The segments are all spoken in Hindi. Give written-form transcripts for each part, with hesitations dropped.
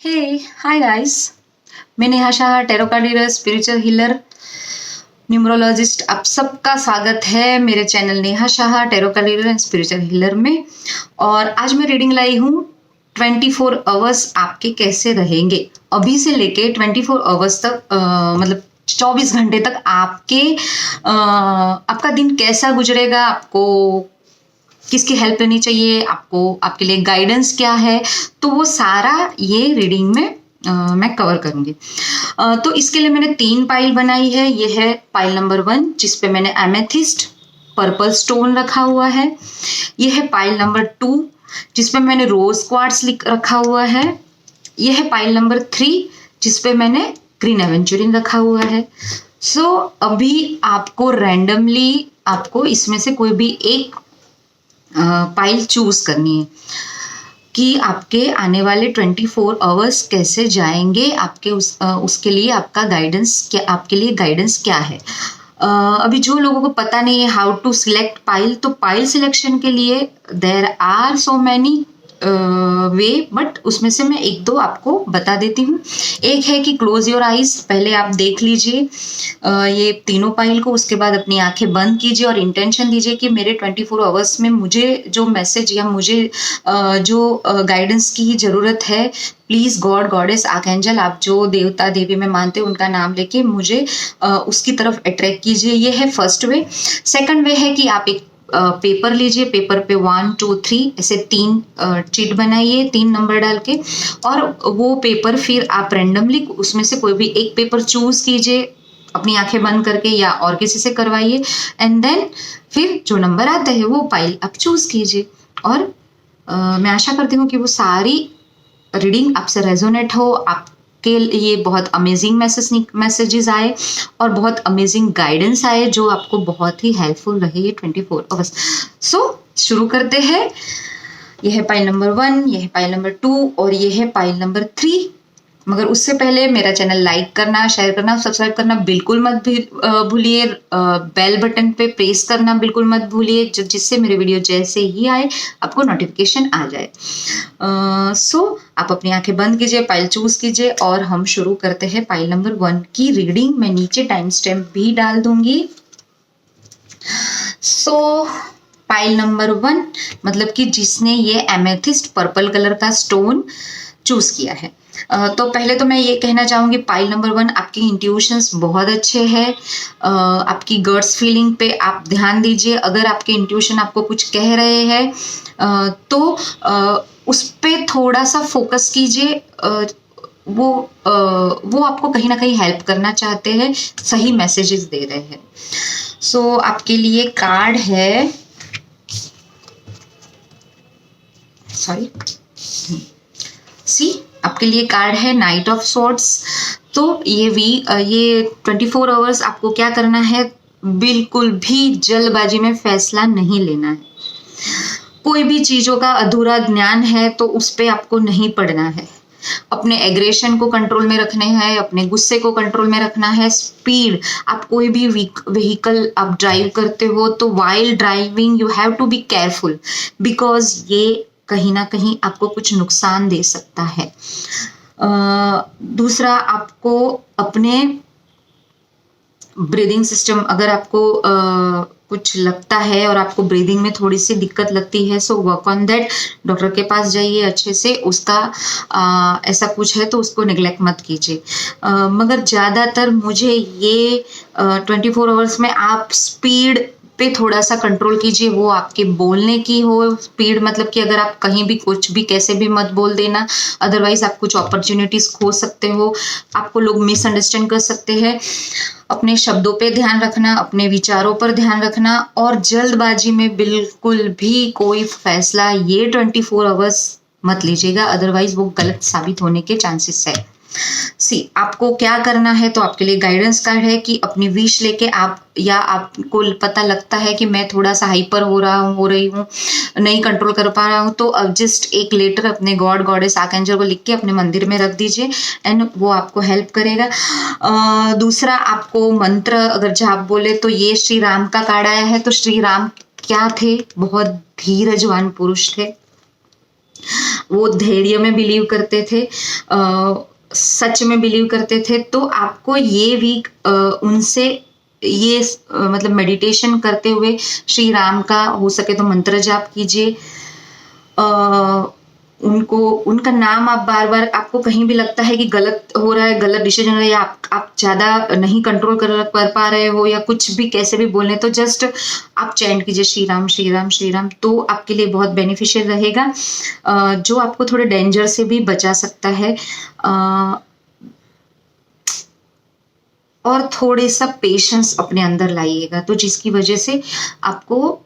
Hey, hi guys. मैं Neha Shah, tarot card reader, spiritual healer, numerologist. आप सबका स्वागत है मेरे channel Neha Shah, tarot card reader and spiritual healer में। और आज मैं रीडिंग लाई हूँ 24 आवर्स आपके कैसे रहेंगे। अभी से लेके 24 आवर्स तक मतलब 24 घंटे तक आपका दिन कैसा गुजरेगा, आपको किसकी हेल्प लेनी चाहिए, आपको आपके लिए गाइडेंस क्या है, तो वो सारा ये रीडिंग में मैं कवर करूंगी। तो इसके लिए मैंने 3 पाइल बनाई है। ये है पाइल नंबर 1 जिसपे मैंने एमेथिस्ट पर्पल स्टोन रखा हुआ है। ये है पाइल नंबर 2 जिसपे मैंने रोज क्वार्ट्स रखा हुआ है। ये है पाइल नंबर 3 जिसपे मैंने ग्रीन एवेंचुरिन रखा हुआ है। सो अभी आपको रैंडमली आपको इसमें से कोई भी एक पाइल चूज करनी है कि आपके आने वाले 24 आवर्स कैसे जाएंगे, आपके उसके लिए आपके लिए गाइडेंस क्या है। अभी जो लोगों को पता नहीं है हाउ टू सिलेक्ट पाइल, तो पाइल सिलेक्शन के लिए there are so many way, but उसमें से मैं एक दो आपको बता देती हूँ। एक है कि क्लोज योर आइज, पहले आप देख लीजिए ये तीनों पाइल को, उसके बाद अपनी आंखें बंद कीजिए और इंटेंशन दीजिए कि मेरे 24 आवर्स में मुझे जो मैसेज या मुझे जो गाइडेंस की जरूरत है, प्लीज गॉड गॉडेस आर्कएंजल, आप जो देवता देवी में मानते हैं उनका नाम लेके मुझे उसकी तरफ अट्रैक्ट कीजिए। ये है फर्स्ट वे। सेकंड वे है कि आप एक पेपर लीजिए, पेपर पे 1 2 3 ऐसे 3 चिट बनाइए 3 नंबर डाल के, और वो पेपर फिर आप रैंडमली उसमें से कोई भी एक पेपर चूज कीजिए अपनी आंखें बंद करके या और किसी से करवाइए, एंड देन फिर जो नंबर आता है वो पाइल आप चूज कीजिए। और मैं आशा करती हूँ कि वो सारी रीडिंग आपसे रेजोनेट हो, आपके लिए बहुत अमेजिंग मैसेजेस आए और बहुत अमेजिंग गाइडेंस आए जो आपको बहुत ही हेल्पफुल रहे ये 24 आवर्स। सो शुरू करते हैं। यह है पाइल नंबर 1, यह है पाइल नंबर 2 और यह है पाइल नंबर 3। मगर उससे पहले मेरा चैनल लाइक करना, शेयर करना, सब्सक्राइब करना बिल्कुल मत भूलिए। बेल बटन पे प्रेस करना बिल्कुल मत भूलिए, जिससे मेरे वीडियो जैसे ही आए आपको नोटिफिकेशन आ जाए। सो आप अपनी आंखें बंद कीजिए, पाइल चूज कीजिए और हम शुरू करते हैं पाइल नंबर 1 की रीडिंग। मैं नीचे टाइम स्टैम्प भी डाल दूंगी। सो पाइल नंबर 1 मतलब कि जिसने ये एमेथिस्ट पर्पल कलर का स्टोन चूज किया है। तो पहले तो मैं ये कहना चाहूंगी पाइल नंबर 1 आपकी इंट्यूशंस बहुत अच्छे हैं। आपकी गट्स फीलिंग पे आप ध्यान दीजिए। अगर आपके इंट्यूशन आपको कुछ कह रहे हैं तो उस पे थोड़ा सा फोकस कीजिए। वो आपको कहीं ना कहीं हेल्प करना चाहते हैं, सही मैसेजेस दे रहे हैं। सो आपके लिए कार्ड है, सॉरी सी आपके लिए कार्ड है नाइट ऑफ सॉर्ड्स। तो ये 24 आवर्स आपको क्या करना है, बिल्कुल भी जल्दबाजी में फैसला नहीं लेना है। कोई भी चीजों का अधूरा ज्ञान है तो उस पे आपको नहीं पड़ना है। अपने एग्रेशन को कंट्रोल में रखने हैं, अपने गुस्से को कंट्रोल में रखना है। स्पीड, आप कोई भी व्हीकल आप ड्राइव करते हो तो while driving you have to be careful, because ये कहीं ना कहीं आपको कुछ नुकसान दे सकता है। दूसरा, आपको अपने ब्रीदिंग सिस्टम, अगर आपको कुछ लगता है और आपको ब्रीदिंग में थोड़ी सी दिक्कत लगती है, so work on that. Doctor के पास जाइए अच्छे से। उसका ऐसा कुछ है तो उसको निगलेक्ट मत कीजिए। मगर ज़्यादातर मुझे ये 24 आवर्स में आप स्पीड पे थोड़ा सा कंट्रोल कीजिए। वो आपके बोलने की हो स्पीड, मतलब कि अगर आप कहीं भी कुछ भी कैसे भी मत बोल देना, अदरवाइज आप कुछ अपॉर्चुनिटीज खो सकते हो, आपको लोग मिसअंडरस्टैंड कर सकते हैं। अपने शब्दों पे ध्यान रखना, अपने विचारों पर ध्यान रखना और जल्दबाजी में बिल्कुल भी कोई फैसला ये 24 आवर्स मत लीजिएगा, अदरवाइज वो गलत साबित होने के चांसेस है। आपको क्या करना है, तो आपके लिए गाइडेंस कार्ड है कि अपनी विश लेके आप, या आपको पता लगता है कि मैं थोड़ा सा हाइपर हो रही हूँ, नहीं कंट्रोल कर पा रहा हूँ, तो अब जस्ट एक लेटर अपने गॉड गॉडेस आर्कएंजल को लिख के अपने मंदिर में रख दीजिए एंड वो आपको हेल्प करेगा। दूसरा, आपको मंत्र अगर जाप बोले तो ये श्री राम का कार्ड आया है। तो श्री राम क्या थे, बहुत धीरजवान पुरुष थे। वो धैर्य में बिलीव करते थे, सच में बिलीव करते थे। तो आपको ये वीक उनसे ये मतलब मेडिटेशन करते हुए श्री राम का हो सके तो मंत्र जाप कीजिए। उनको उनका नाम आप बार बार, आपको कहीं भी लगता है कि गलत हो रहा है, गलत डिसीजन हो रहा है, या आप ज़्यादा नहीं कंट्रोल कर पा रहे हो, या कुछ भी कैसे भी बोल रहे, तो जस्ट आप चैंट कीजिए श्री राम श्री राम श्री राम। तो आपके लिए बहुत बेनिफिशियल रहेगा, जो आपको थोड़े डेंजर से भी बचा सकता है। और थोड़े सा पेशेंस अपने अंदर लाइएगा, तो जिसकी वजह से आपको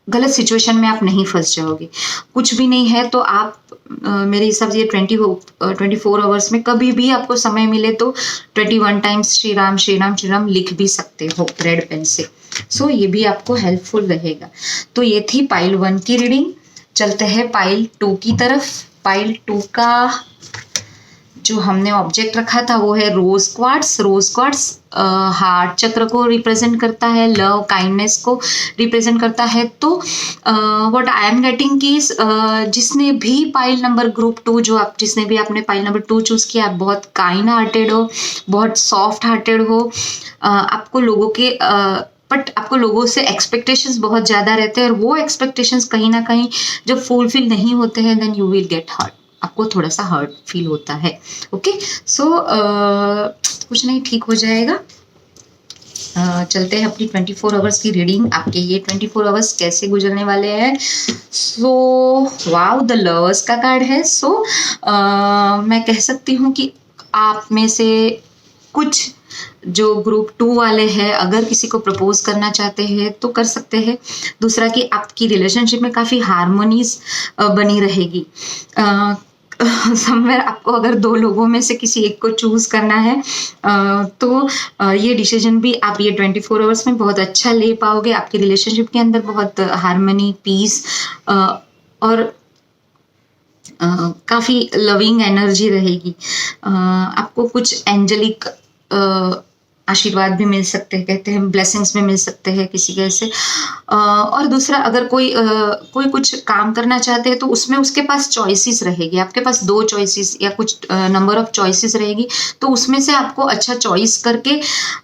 गलत सिचुएशन में आप नहीं फंस जाओगे। कुछ भी नहीं है तो आप मेरे हिसाब से ये 24 आवर्स में कभी भी आपको समय मिले तो 21 टाइम्स श्री राम श्री राम श्री राम लिख भी सकते हो रेड पेन से। सो ये भी आपको हेल्पफुल रहेगा। तो ये थी पाइल 1 की रीडिंग। चलते हैं पाइल 2 की तरफ। पाइल 2 का जो हमने ऑब्जेक्ट रखा था वो है rose quartz. Rose quartz heart chakra को रिप्रेजेंट करता है, लव काइंडनेस को रिप्रेजेंट करता है। तो व्हाट आई एम गेटिंग की जिसने भी पाइल नंबर ग्रुप 2, जिसने भी आपने पाइल नंबर 2 चूज किया, आप बहुत काइंड हार्टेड हो, बहुत सॉफ्ट हार्टेड हो। आपको लोगों से एक्सपेक्टेशंस बहुत ज़्यादा रहते हैं, और वो एक्सपेक्टेशंस कहीं ना कहीं जब फुलफिल नहीं होते हैं then you will get hurt. आपको थोड़ा सा हर्ट फील होता है। ओके, सो कुछ नहीं, ठीक हो जाएगा। चलते हैं अपनी 24 आवर्स की रीडिंग। आपके ये 24 आवर्स कैसे गुजरने वाले हैं। सो वाओ, द लवर्स का कार्ड है। सो मैं कह सकती हूँ कि आप में से कुछ जो ग्रुप 2 वाले हैं, अगर किसी को प्रपोज करना चाहते हैं तो कर सकते हैं। दूसरा कि आपकी रिलेशनशिप में काफ़ी हार्मोनीज बनी रहेगी। समवेयर आपको अगर 2 लोगों में से किसी एक को चूज करना है तो ये डिसीजन भी आप ये 24 आवर्स में बहुत अच्छा ले पाओगे। आपकी रिलेशनशिप के अंदर बहुत हार्मनी, पीस और काफ़ी लविंग एनर्जी रहेगी। आपको कुछ एंजेलिक आशीर्वाद भी मिल सकते हैं, कहते हैं ब्लेसिंग्स भी मिल सकते हैं किसी के से। और दूसरा, अगर कोई कुछ काम करना चाहते हैं तो उसमें उसके पास चॉइसेस रहेगी। आपके पास 2 चॉइसेस या कुछ नंबर ऑफ चॉइसेस रहेगी, तो उसमें से आपको अच्छा चॉइस करके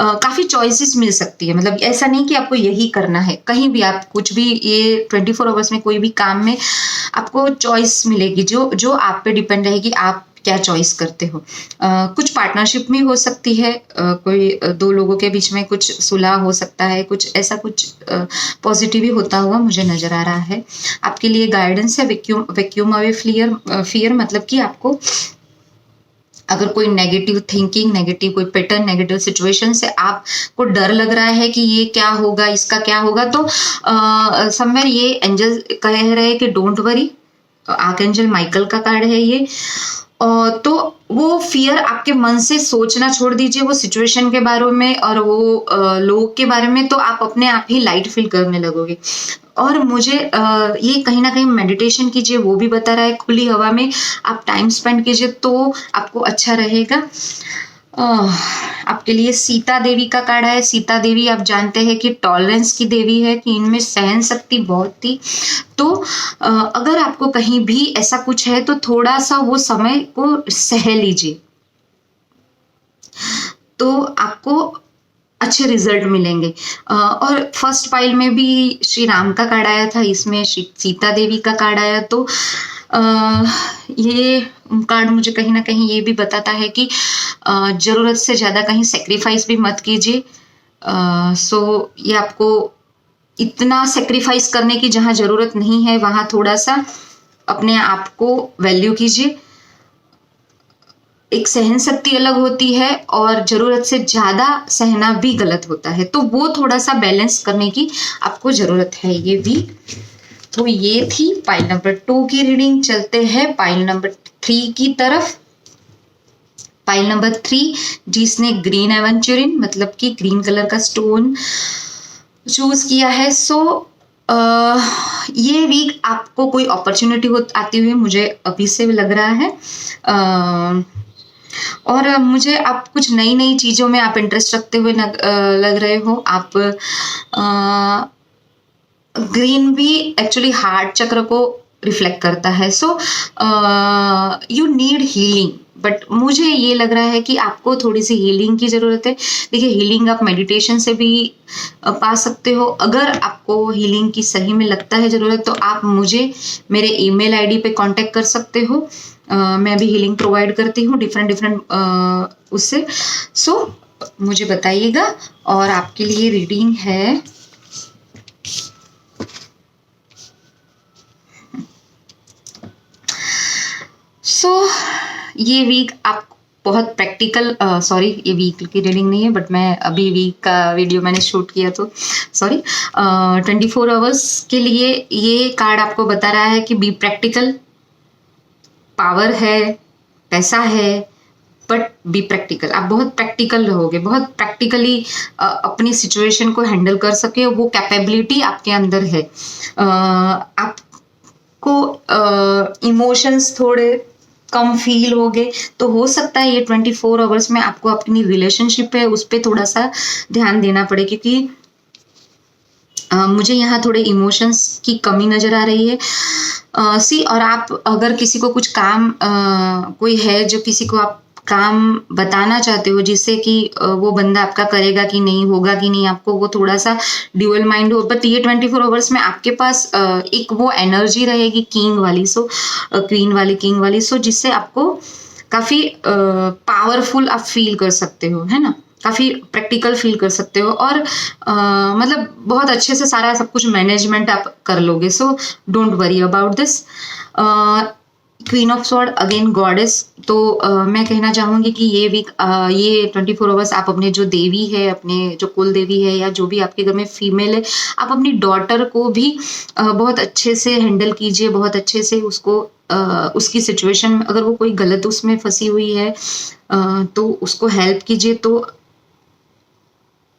काफ़ी चॉइसेस मिल सकती है। मतलब ऐसा नहीं कि आपको यही करना है, कहीं भी आप कुछ भी, ये 24 आवर्स में कोई भी काम में आपको चॉइस मिलेगी जो आप पे डिपेंड रहेगी, आप क्या चॉइस करते हो। कुछ पार्टनरशिप में हो सकती है, कोई 2 लोगों के बीच में कुछ सुलह हो सकता है, कुछ ऐसा कुछ पॉजिटिव ही होता हुआ मुझे नजर आ रहा है। आपके लिए गाइडेंस है वैक्यूम अवे फियर, मतलब कि आपको अगर कोई नेगेटिव थिंकिंग, नेगेटिव कोई पैटर्न, नेगेटिव सिचुएशन से आपको डर लग रहा है कि ये क्या होगा, इसका क्या होगा, तो समवेयर ये एंजल कह रहे हैं कि डोंट वरी। आर्कएंजल माइकल का कार्ड है ये। तो वो फियर आपके मन से सोचना छोड़ दीजिए, वो सिचुएशन के बारे में और वो लोग के बारे में, तो आप अपने आप ही लाइट फील करने लगोगे। और मुझे ये कहीं ना कहीं मेडिटेशन कीजिए, वो भी बता रहा है। खुली हवा में आप टाइम स्पेंड कीजिए तो आपको अच्छा रहेगा। आपके लिए सीता देवी का कार्ड है। सीता देवी आप जानते हैं कि टॉलरेंस की देवी है, कि इनमें सहन शक्ति बहुत थी। तो अगर आपको कहीं भी ऐसा कुछ है तो थोड़ा सा वो समय को सह लीजिए, तो आपको अच्छे रिजल्ट मिलेंगे। और फर्स्ट पाइल में भी श्री राम का कार्ड आया था, इसमें सीता देवी का कार्ड आया। तो ये कार्ड मुझे कहीं ना कहीं ये भी बताता है कि ज़रूरत से ज़्यादा कहीं सेक्रीफाइस भी मत कीजिए। सो ये आपको इतना सेक्रीफाइस करने की जहाँ ज़रूरत नहीं है, वहाँ थोड़ा सा अपने आप को वैल्यू कीजिए। एक सहन शक्ति अलग होती है और ज़रूरत से ज़्यादा सहना भी गलत होता है, तो वो थोड़ा सा बैलेंस करने की आपको ज़रूरत है ये भी। तो ये थी पाइल नंबर 2 की रीडिंग। चलते हैं पाइल नंबर 3 की तरफ। पाइल नंबर 3, जिसने ग्रीन एवेंचुरिन मतलब कि ग्रीन कलर का स्टोन चूज किया है। सो ये वीक आपको कोई अपॉर्चुनिटी आती हुई मुझे अभी से लग रहा है। और मुझे आप कुछ नई नई चीज़ों में आप इंटरेस्ट रखते हुए लग रहे हो। आप ग्रीन भी एक्चुअली हार्ट चक्र को रिफ्लेक्ट करता है। So you need healing, but मुझे ये लग रहा है कि आपको थोड़ी सी हीलिंग की ज़रूरत है। देखिए, हीलिंग आप मेडिटेशन से भी पा सकते हो। अगर आपको हीलिंग की सही में लगता है ज़रूरत, तो आप मुझे मेरे ईमेल आईडी पे कांटेक्ट कर सकते हो। मैं भी हीलिंग प्रोवाइड करती हूँ डिफरेंट उससे। सो मुझे बताइएगा। और आपके लिए रीडिंग है ये वीक आप बहुत प्रैक्टिकल, सॉरी ये वीक की रीडिंग नहीं है, बट मैं अभी वीक का वीडियो मैंने शूट किया, तो सॉरी। 24 आवर्स के लिए ये कार्ड आपको बता रहा है कि बी प्रैक्टिकल। पावर है, पैसा है, बट बी प्रैक्टिकल। आप बहुत प्रैक्टिकल रहोगे, बहुत प्रैक्टिकली अपनी सिचुएशन को हैंडल कर सके, वो कैपेबिलिटी आपके अंदर है। आपको इमोशंस थोड़े कम फील होगे, तो हो सकता है ये 24 आवर्स में आपको अपनी रिलेशनशिप है उस पर थोड़ा सा ध्यान देना पड़े, क्योंकि मुझे यहाँ थोड़े इमोशंस की कमी नजर आ रही है। और आप अगर किसी को कुछ काम कोई है जो किसी को आप काम बताना चाहते हो, जिससे कि वो बंदा आपका करेगा कि नहीं, होगा कि नहीं, आपको वो थोड़ा सा ड्यूअल माइंड हो। बट ये 24 आवर्स में आपके पास एक वो एनर्जी रहेगी किंग वाली, क्वीन वाली, किंग वाली, जिससे आपको काफी पावरफुल आप फील कर सकते हो, है ना, काफी प्रैक्टिकल फील कर सकते हो, और मतलब बहुत अच्छे से सारा सब कुछ मैनेजमेंट आप कर लोगे। So don't worry about this. Queen of sword, again goddess. तो मैं कहना चाहूंगी कि ये वीक, ये 24 आवर्स आप अपने जो देवी है, अपने जो कुल देवी है, या जो भी आपके घर में फीमेल है, आप अपनी डॉटर को भी बहुत अच्छे से हैंडल कीजिए, बहुत अच्छे से उसको उसकी सिचुएशन में, अगर वो कोई गलत उसमें फंसी हुई है तो उसको हेल्प कीजिए। तो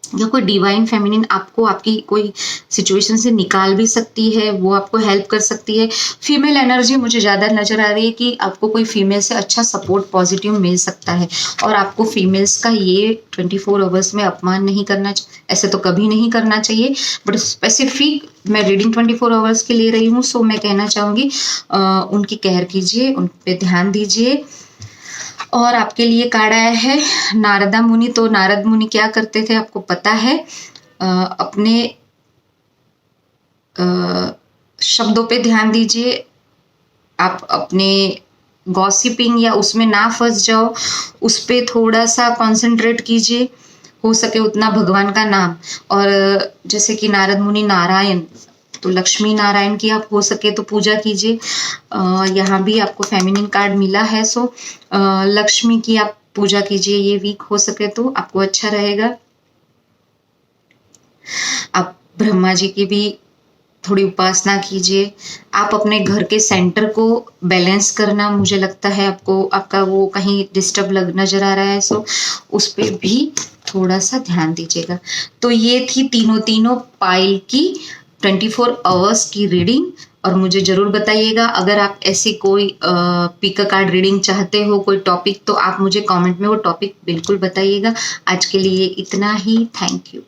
या कोई डिवाइन फेमिनिन आपको आपकी कोई सिचुएशन से निकाल भी सकती है, वो आपको हेल्प कर सकती है। फीमेल एनर्जी मुझे ज़्यादा नजर आ रही है कि आपको कोई फीमेल से अच्छा सपोर्ट पॉजिटिव मिल सकता है, और आपको फीमेल्स का ये 24 आवर्स में अपमान नहीं करना, ऐसे तो कभी नहीं करना चाहिए, बट स्पेसिफिक मैं रीडिंग 24 आवर्स के ले रही हूँ। सो मैं कहना चाहूँगी उनकी केयर कीजिए, उन पर ध्यान दीजिए। और आपके लिए कार्ड आया है नारदा मुनि। तो नारद मुनि क्या करते थे आपको पता है, अपने शब्दों पे ध्यान दीजिए, आप अपने गॉसिपिंग या उसमें ना फंस जाओ, उस पे थोड़ा सा कंसंट्रेट कीजिए, हो सके उतना भगवान का नाम। और जैसे कि नारद मुनि नारायण, तो लक्ष्मी नारायण की आप हो सके तो पूजा कीजिए। यहाँ भी आपको फेमिनिन कार्ड मिला है, सो लक्ष्मी की आप पूजा कीजिए, ये वीक हो सके तो आपको अच्छा रहेगा। आप ब्रह्मा जी की भी थोड़ी उपासना कीजिए। आप अपने घर के सेंटर को बैलेंस करना, मुझे लगता है आपको आपका वो कहीं डिस्टर्ब नजर आ रहा है, सो उस पर भी थोड़ा सा ध्यान दीजिएगा। तो ये थी तीनों पाइल की 24 आवर्स की रीडिंग। और मुझे जरूर बताइएगा, अगर आप ऐसी कोई पिक कार्ड रीडिंग चाहते हो, कोई टॉपिक, तो आप मुझे कमेंट में वो टॉपिक बिल्कुल बताइएगा। आज के लिए इतना ही, थैंक यू।